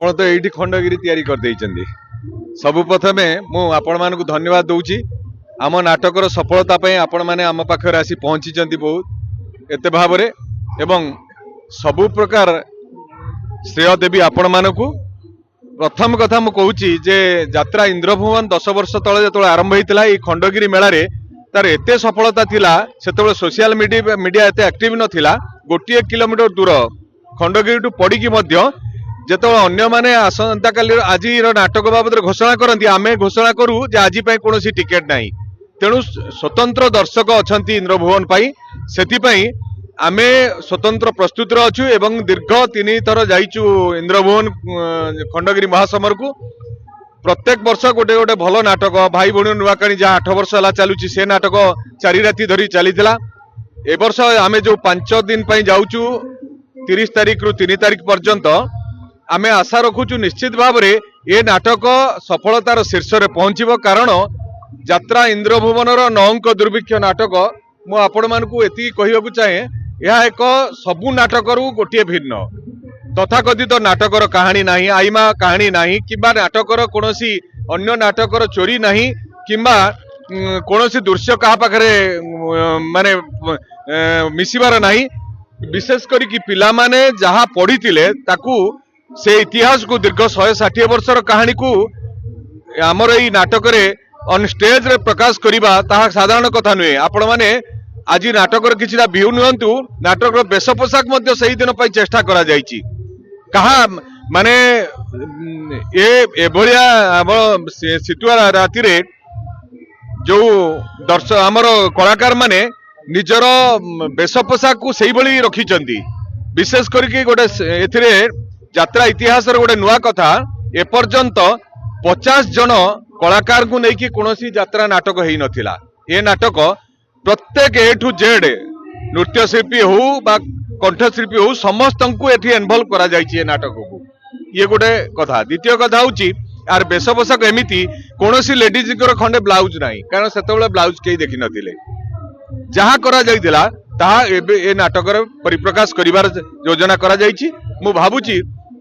ଆପଣ ତ ଏଇଠି ଖଣ୍ଡଗିରି ତିଆରି କରିଦେଇଛନ୍ତି। ସବୁ ପ୍ରଥମେ ମୁଁ ଆପଣମାନଙ୍କୁ ଧନ୍ୟବାଦ ଦଉଛି। ଆମ ନାଟକର ସଫଳତା ପାଇଁ ଆପଣମାନେ ଆମ ପାଖରେ ଆସି ପହଞ୍ଚିଛନ୍ତି ବହୁତ ଏତେ ଭାବରେ, ଏବଂ ସବୁ ପ୍ରକାର ଶ୍ରେୟ ଦେବି ଆପଣମାନଙ୍କୁ। ପ୍ରଥମ କଥା ମୁଁ କହୁଛି ଯେ ଯାତ୍ରା ଇନ୍ଦ୍ରଭୁବନ 10 ବର୍ଷ ତଳେ ଯେତେବେଳେ ଆରମ୍ଭ ହେଇଥିଲା ଏଇ ଖଣ୍ଡଗିରି ମେଳାରେ, ତାର ଏତେ ସଫଳତା ଥିଲା। ସେତେବେଳେ ସୋସିଆଲ ମିଡିଆ ଏତେ ଆକ୍ଟିଭ ନଥିଲା। 1 କିଲୋମିଟର ଦୂର ଖଣ୍ଡଗିରିଠୁ ପଡ଼ିକି ମଧ୍ୟ ଯେତେବେଳେ ଅନ୍ୟମାନେ ଆସନ୍ତାକାଲି ଆଜିର ନାଟକ ବାବଦରେ ଘୋଷଣା କରନ୍ତି, ଆମେ ଘୋଷଣା କରୁ ଯେ ଆଜି ପାଇଁ କୌଣସି ଟିକେଟ ନାହିଁ। ତେଣୁ ସ୍ୱତନ୍ତ୍ର ଦର୍ଶକ ଅଛନ୍ତି ଇନ୍ଦ୍ରଭୁବନ ପାଇଁ, ସେଥିପାଇଁ ଆମେ ସ୍ୱତନ୍ତ୍ର ପ୍ରସ୍ତୁତିରେ ଅଛୁ ଏବଂ ଦୀର୍ଘ 3 ଥର ଯାଇଛୁ ଇନ୍ଦ୍ରଭୁବନ ଖଣ୍ଡଗିରି ମହାସମରକୁ। प्रत्येक वर्ष गोटे गोटे भल नाटक भाई भौणी नुआकाणी जहाँ 8 वर्ष है चलुची से नाटक 4 राति धरी चली ए वर्ष आम जो 5 दिन जाऊँ 30 तारीख रु 3 तारीख पर्यंत आम आशा रखुचु निश्चित भाव में ये नाटक सफलतार शीर्ष में पहुंचब। कारण यात्रा इंद्रभुवन नौंक दुर्भिक्ष नाटक मुझे कहवाक चाहे यह एक सबू नाटक गोटे भिन्न तथाकथित नाटकर कहानी नहीं, आईमा कहानी नहीं, किंबा नाटकर कोनोसी अन्य नाटकर चोरी नहीं, किंबा कोनोसी दृश्य कहा पाखरे माने मिसिबार नहीं। विशेष करी कि पिला माने जहाँ पढ़ी ताकू से इतिहास को दीर्घ 160 वर्षर कहानी को आमर ई नाटक ऑन स्टेज रे प्रकाश करिबा ताहा साधारण कथा नुहे। आपण माने आज नाटकर किछिटा व्यू नियंतु, नाटकर वेश पोशाक मध्य सही दिन पई चेष्टा करा जायछि। कहा माने एभलिया आम सितुआ राति रे जो दर्शक आमर कलाकार माने निजर वेश पोशाक को सही भली रखिचंती। विशेष करके गोटे एथिरे यात्रा इतिहास गोटे नुआ कथा एपर्यंत 50 जन कलाकार को लेकिन कौनसी यात्रा नाटक हो नथिला। ये नाटक प्रत्येक ए टू जेड नृत्यशिल्पी हो बा कंठशिल्पी हो समस्त को एठी इन्वॉल्व करा जायछि नाटक को। ये गोटे कथा। द्वितीय कथा होची यार वेश पोशाक एमिति कौनसी लेडीज खंडे ब्लाउज नहीं, कारण सेतबेले ब्लाउज केही देखि नथिले। जहाँ करा जायतिला ताहा ए नाटक परिप्रकाश करिवार योजना करा जायछि। मु भाबुची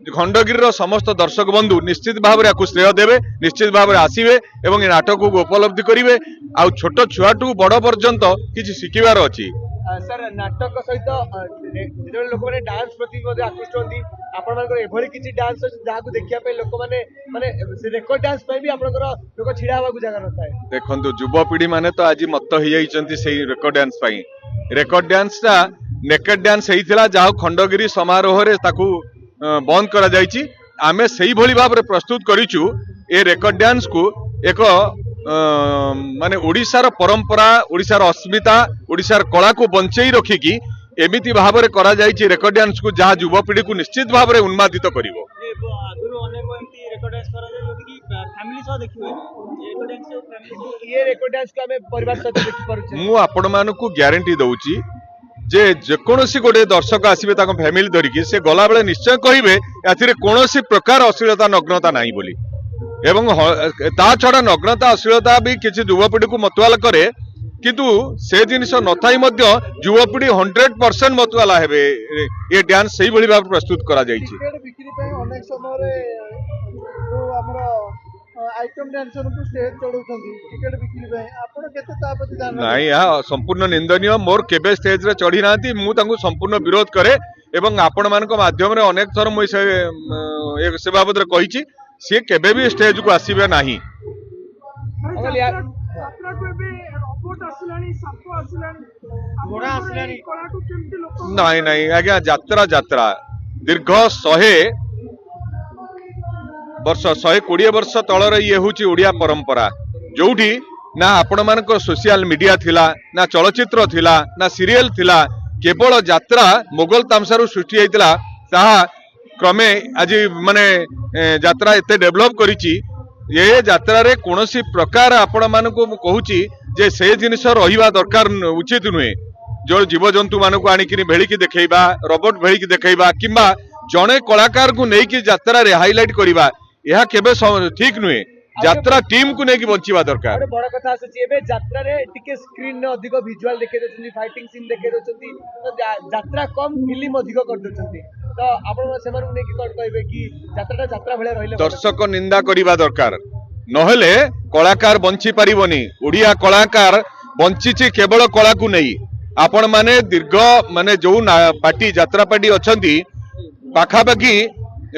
खंडगिरी समस्त दर्शक बंधु निश्चित भाव में श्रेय देवे, निश्चित भाव में आसवे और ये नाटक को उपलब्धि करेंगे। आ छोट छुआठू बड़ पर्यंत किसी शिखिबार अच्छी। सर नाटक सहित जो लोक मैंने डांस प्रति आकृष्ट होती आपड़ी किसी डांस जहाँ को देखा लोक मैंने माने रेकर्ड डांस भी आप लोक छिड़ा हवा जगह न था। देखो युवपीढ़ी मैंने तो आज मत हो रेकर्ड डांस। रेकर्ड डांस टा नेकेड डांस होता जहाँ खंडगिरी समारोह बंद करा जायछि। आमे सही भली भाव रे प्रस्तुत करिछु ए रेकर्ड डांस को एक माने ओडिशार परंपरा, ओडिशार अस्मिता, ओडिशार कला को बंचई रखिकी एमिति भाव रे करा जायछि रेकर्ड डांस को, जहाँ युवपीढ़ी को निश्चित भाव रे उन्मादित करिवो। ये रेकर्ड डांस को हमें परिवार सहित देखि पारुछु। मु आपण मानकु ग्यारंटी दउछि जे जेकोसी गोटे दर्शक आसवे फैमिली धरिकी से गला बेले निश्चय कहे या कौन प्रकार अश्लीलता नग्नता नहीं बोली। एवं ता छड़ा नग्नता अश्लीलता भी किसी युवपीढ़ी को मतवाला करे, किंतु से जिनिस नथाई मध्य युवपीढ़ी 100% मतवाला हेबे। ये डांस सही भली भाव प्रस्तुत करा जायछि। आइटम डांसर को स्टेज चढ़ाउछंती टिकट बिक्री पे आपण केते ता प्रति ध्यान नहीं, या संपूर्ण निंदनीय। मोर केबे स्टेज रे चढ़ी नांती, मु तांको संपूर्ण विरोध करे एवं आपण मानक माध्यम रे अनेक थर मु से बाबद रे कहिछि से केबे भी स्टेज को आसीबे नाही। नहीं नहीं आज्ञा, यात्रा यात्रा दीर्घ 120 वर्ष तलर ये हूँ ओडिया परंपरा, जोठी ना आपण मानक सोशल मीडिया थिला, ना चलचित्र थिला, ना सीरियल थिला। केवल यात्रा मोगल तामसारू सृष्टि होता ताहा क्रमे आज माने यात्रा एते डेवलप करिछि। ये यात्रा रे कोनोसी प्रकार आपण मानक कहूची जे से जिनिस रहिबा दरकार उचित नुहे। जो जीवजंतु मानक आनिकिनि भेलिकी देखैबा, रोबोट भेलिकी देखैबा, किंबा जणे कलाकार को नेकी यात्रा रे हाईलाइट करिबा, यह केबे ठीक नुहे। यात्रा टीम को नेकी बंचिबा दरकार। बड़ कथा आसी एबे यात्रा रे टिके स्क्रीन रे अधिक विजुअल देखे देछन्ती, फाइटिंग सीन देखे देछन्ती, तो यात्रा कम फिल्म अधिक कर देछन्ती। तो आपण सेमानकु नेकी कोन कहबे कि यात्राटा यात्रा भले रहिले दर्शक निंदा करिबा दरकार नहेले कलाकार बंची पारिबनी ओडिया कलाकार बंचीची केवल कला को नहीं आपण माने दीर्घ माने जो पार्टी यात्रा पार्टी अछंती पाखापाखि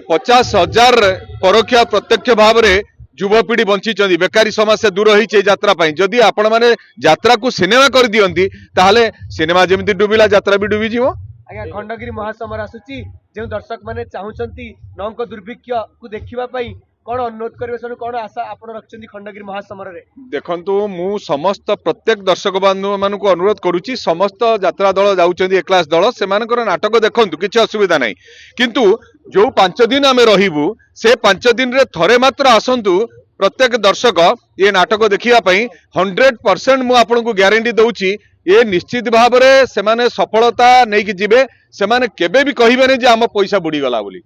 50,000 परोक्ष प्रत्यक्ष भाव में युवपीढ़ी बंची बेकारी समस्या दूर होती यात्रा जदि आपण माने यात्रा को सिनेमा कर दियंती ताहले सिनेमा जेमती डुबिला यात्रा भी डुबी जीवो। आज्ञा खंडगिरी महासमर आसुची जो दर्शक माने चाहुचंती नौक दुर्भिक्ष को देखिबा पई कोन अनुरोध करबे सनु कोन आशा आपण रखचंती खंडगिरी महासमर रे देखंतु मु समस्त प्रत्येक दर्शक बंधु मानक अनुरोध करुची समस्त यात्रा दल जाउचंदी ए क्लास दल सेमानकर नाटक देखंतु किछि असुविधा नाही किंतु जो 5 दिन आमे रहिबु से 5 दिन रे थरे मात्र आसंतु प्रत्येक दर्शक ये नाटक देखिया पई 100% मु आपन को गारंटी दउची ये निश्चित भाव रे सेमाने सफलता नै कि जिबे सेमाने केबे भी कहिबे नै जे हम पैसा बुडी गला बोली।